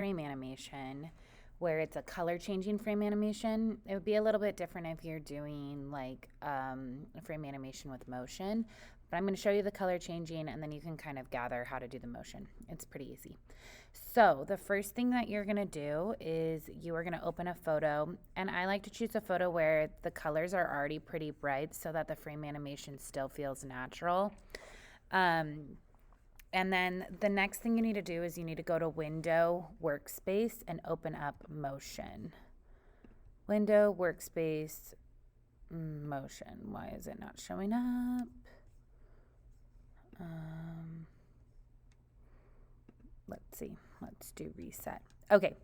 frame animation where it's a color changing frame animation. It would be a little bit different if you're doing like a frame animation with motion, but I'm going to show you the color changing and then you can kind of gather how to do the motion. It's pretty easy. So the first thing that you're going to do is you are going to open a photo, and I like to choose a photo where the colors are already pretty bright so that the frame animation still feels natural. And then the next thing you need to do is you need to go to Window, Workspace, and open up Motion. Window, Workspace, Motion. Why is it not showing up? Let's see. Let's do reset. Okay,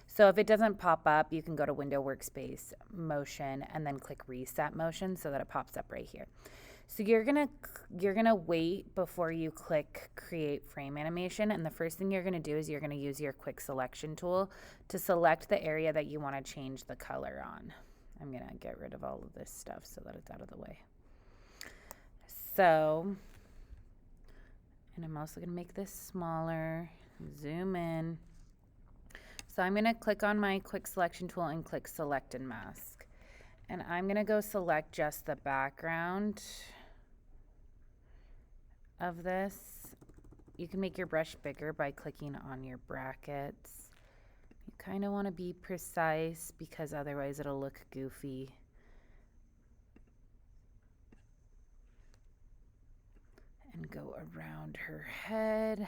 so if it doesn't pop up, you can go to Window, Workspace, Motion, and then click Reset Motion so that it pops up right here. So you're gonna wait before you click Create Frame Animation, and the first thing you're gonna do is you're gonna use your Quick Selection tool to select the area that you want to change the color on. I'm gonna get rid of all of this stuff so that it's out of the way. So, and I'm also gonna make this smaller, zoom in. So I'm gonna click on my Quick Selection tool and click Select and Mask. And I'm gonna go select just the background of this. You can make your brush bigger by clicking on your brackets. You kind of want to be precise because otherwise it'll look goofy. And go around her head.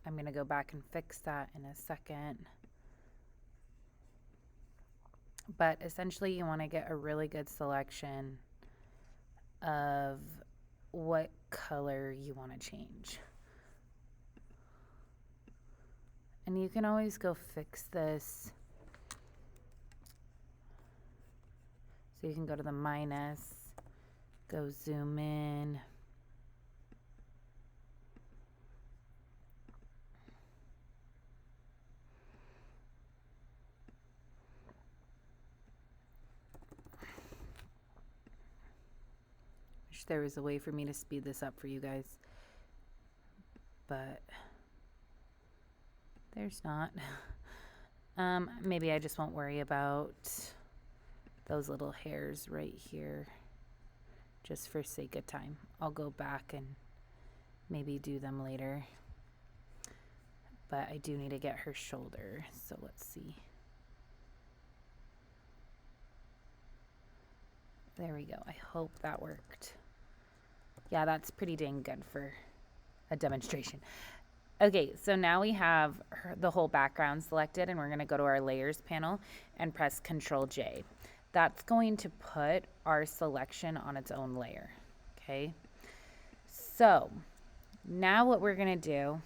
I'm going to go back and fix that in a second. But essentially you want to get a really good selection of what color you want to change. And you can always go fix this. So you can go to the minus, go zoom in. Wish there was a way for me to speed this up for you guys, but there's not. Maybe I just won't worry about those little hairs right here just for sake of time. I'll go back and maybe do them later, but I do need to get her shoulder, so let's see. There we go. I hope that worked. Yeah, that's pretty dang good for a demonstration. Okay, so now we have the whole background selected, and we're going to go to our layers panel and press Control J. That's going to put our selection on its own layer. Okay, so now what we're going to do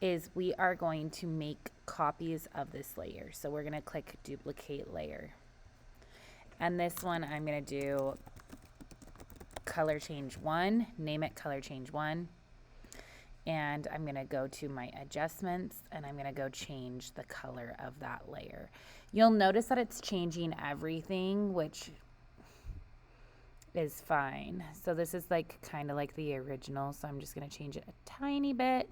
is we are going to make copies of this layer. So we're going to click Duplicate Layer. And this one I'm going to do color change 1, name it color change 1. And I'm going to go to my adjustments and I'm going to go change the color of that layer. You'll notice that it's changing everything, which is fine. So this is like kind of like the original. So I'm just going to change it a tiny bit.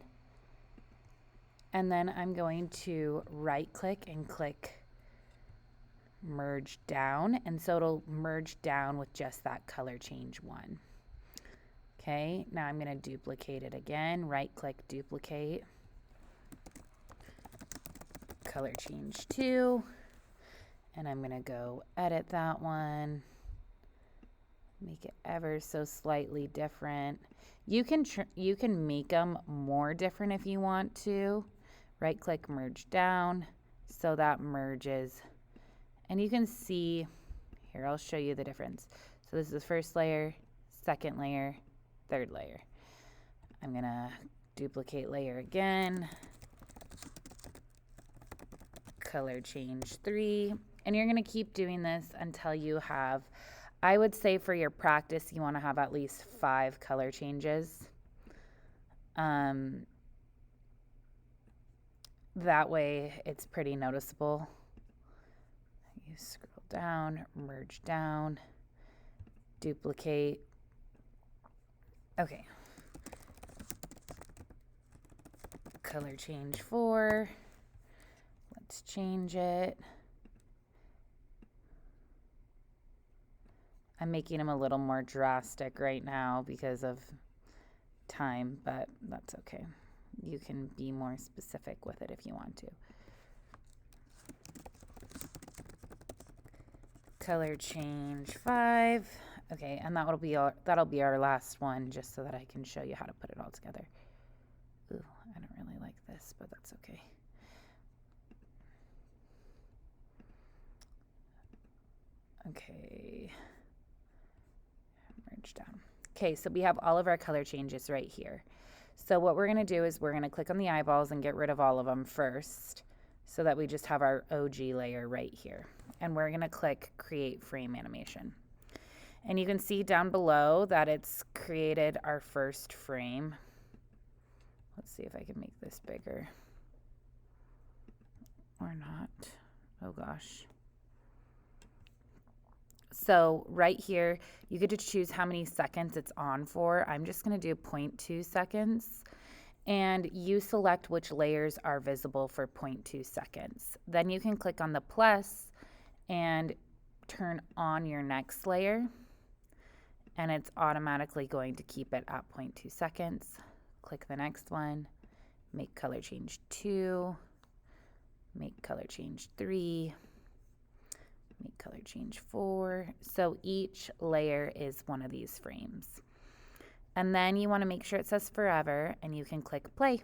And then I'm going to right click and click merge down, and so it'll merge down with just that color change 1. Okay, now I'm going to duplicate it again, right click, duplicate, color change 2, and I'm going to go edit that one, make it ever so slightly different. You can make them more different if you want to. Right click, merge down, so that merges. And you can see, here, I'll show you the difference. So this is the first layer, second layer, third layer. I'm gonna duplicate layer again, color change 3, and you're gonna keep doing this until you have, I would say for your practice, you wanna have at least 5 color changes. That way it's pretty noticeable. You scroll down, merge down, duplicate. Okay, color change 4. Let's change it. I'm making them a little more drastic right now because of time, but that's okay. You can be more specific with it if you want to. Color change 5. Okay, and that'll be our last one, just so that I can show you how to put it all together. Ooh, I don't really like this, but that's okay. Okay. Merge down. Okay, so we have all of our color changes right here. So what we're going to do is we're going to click on the eyeballs and get rid of all of them first, so that we just have our OG layer right here. And we're going to click Create Frame Animation. And you can see down below that it's created our first frame. Let's see if I can make this bigger. Or not. Oh gosh. So right here, you get to choose how many seconds it's on for. I'm just going to do 0.2 seconds. And you select which layers are visible for 0.2 seconds. Then you can click on the plus and turn on your next layer. And it's automatically going to keep it at 0.2 seconds. Click the next one. Make color change 2. Make color change 3. Make color change 4. So each layer is one of these frames. And then you want to make sure it says forever, and you can click play.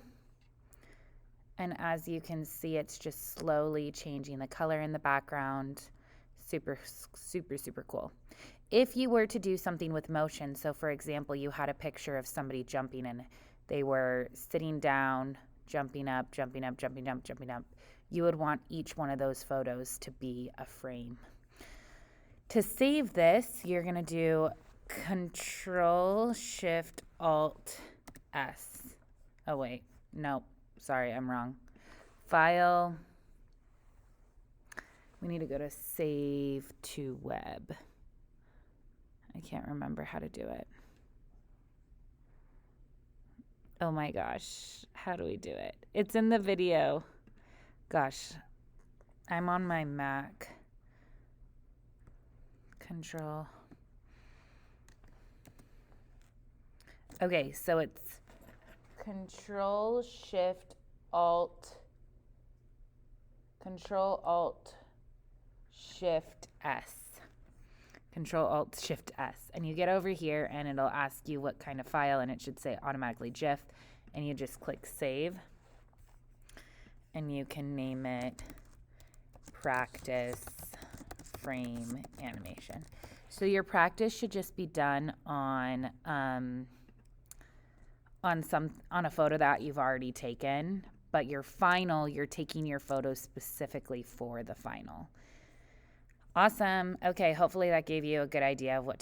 And as you can see, it's just slowly changing the color in the background. Super, super, super cool. If you were to do something with motion, so for example, you had a picture of somebody jumping and they were sitting down, jumping up, jumping up, jumping up, jumping up, you would want each one of those photos to be a frame. To save this, you're going to do Control-Shift-Alt-S. Oh, wait. Nope. Sorry, I'm wrong. File. We need to go to Save to Web. I can't remember how to do it. Oh my gosh. How do we do it? It's in the video. Gosh. I'm on my Mac. Control. Okay, so it's Control-Shift-Alt. Control-Alt-Shift-S. Control-Alt-Shift-S. And you get over here and it'll ask you what kind of file, and it should say automatically GIF. And you just click Save. And you can name it Practice Frame Animation. So your practice should just be done on a photo that you've already taken, but your final, you're taking your photo specifically for the final. Awesome. Okay, hopefully that gave you a good idea of what